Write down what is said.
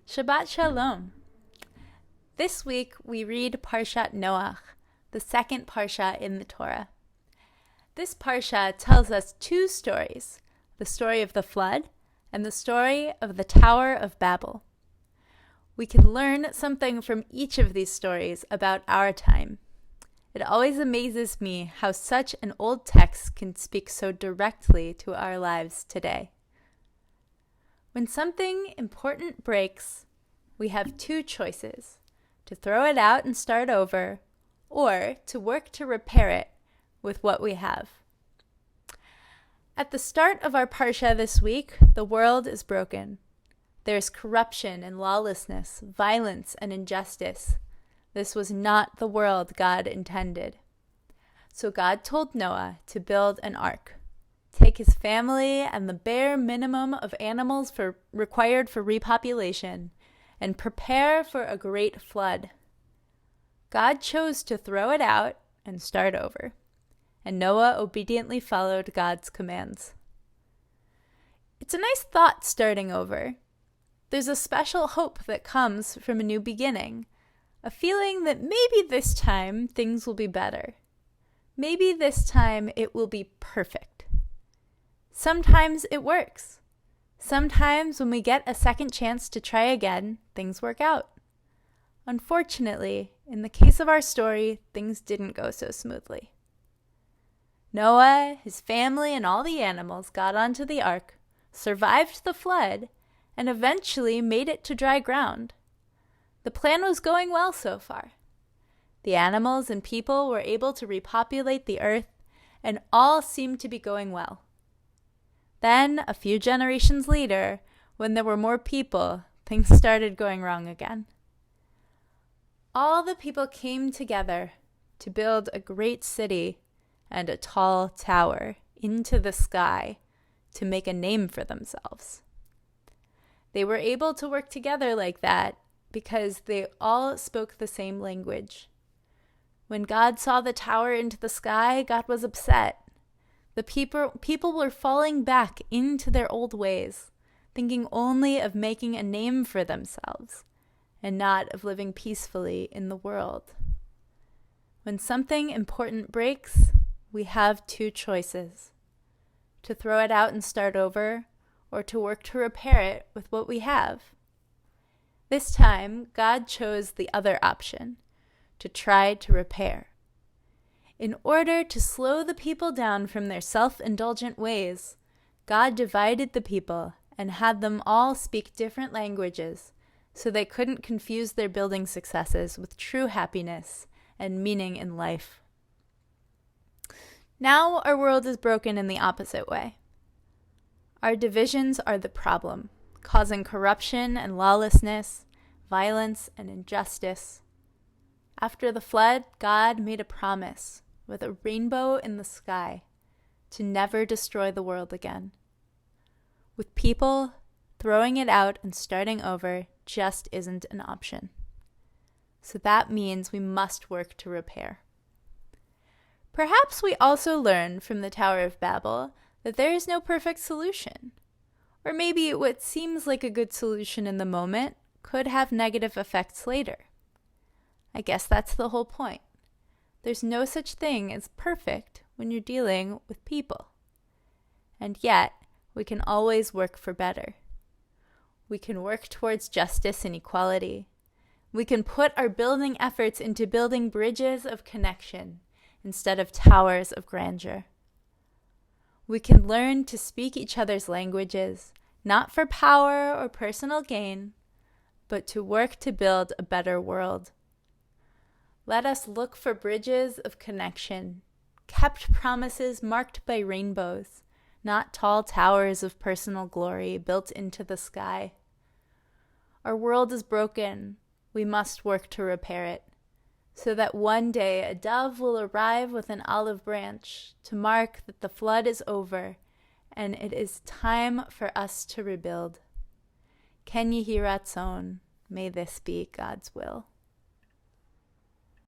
Shabbat Shalom. This week we read Parshat Noach, the second Parsha in the Torah. This Parsha tells us two stories, the story of the flood and the story of the Tower of Babel. We can learn something from each of these stories about our time. It always amazes me how such an old text can speak so directly to our lives today. When something important breaks, we have two choices: to throw it out and start over, or to work to repair it with what we have. At the start of our Parsha this week, the world is broken. There is corruption and lawlessness, violence and injustice. This was not the world God intended. So God told Noah to build an ark, take his family and the bare minimum of animals required for repopulation, and prepare for a great flood. God chose to throw it out and start over, and Noah obediently followed God's commands. It's a nice thought, starting over. There's a special hope that comes from a new beginning, a feeling that maybe this time things will be better. Maybe this time it will be perfect. Sometimes it works. Sometimes when we get a second chance to try again, things work out. Unfortunately, in the case of our story, things didn't go so smoothly. Noah, his family, and all the animals got onto the ark, survived the flood, and eventually made it to dry ground. The plan was going well so far. The animals and people were able to repopulate the earth, and all seemed to be going well. Then, a few generations later, when there were more people, things started going wrong again. All the people came together to build a great city and a tall tower into the sky to make a name for themselves. They were able to work together like that because they all spoke the same language. When God saw the tower into the sky, God was upset. The people were falling back into their old ways, thinking only of making a name for themselves and not of living peacefully in the world. When something important breaks, we have two choices: to throw it out and start over, or to work to repair it with what we have. This time, God chose the other option, to try to repair. In order to slow the people down from their self-indulgent ways, God divided the people and had them all speak different languages so they couldn't confuse their building successes with true happiness and meaning in life. Now our world is broken in the opposite way. Our divisions are the problem, causing corruption and lawlessness, violence and injustice. After the flood, God made a promise with a rainbow in the sky to never destroy the world again. With people, throwing it out and starting over just isn't an option. So that means we must work to repair. Perhaps we also learn from the Tower of Babel that there is no perfect solution. Or maybe what seems like a good solution in the moment could have negative effects later. I guess that's the whole point. There's no such thing as perfect when you're dealing with people. And yet, we can always work for better. We can work towards justice and equality. We can put our building efforts into building bridges of connection instead of towers of grandeur. We can learn to speak each other's languages, not for power or personal gain, but to work to build a better world. Let us look for bridges of connection, kept promises marked by rainbows, not tall towers of personal glory built into the sky. Our world is broken. We must work to repair it, so that one day a dove will arrive with an olive branch to mark that the flood is over and it is time for us to rebuild. Ken Yehi Ratzon, may this be God's will.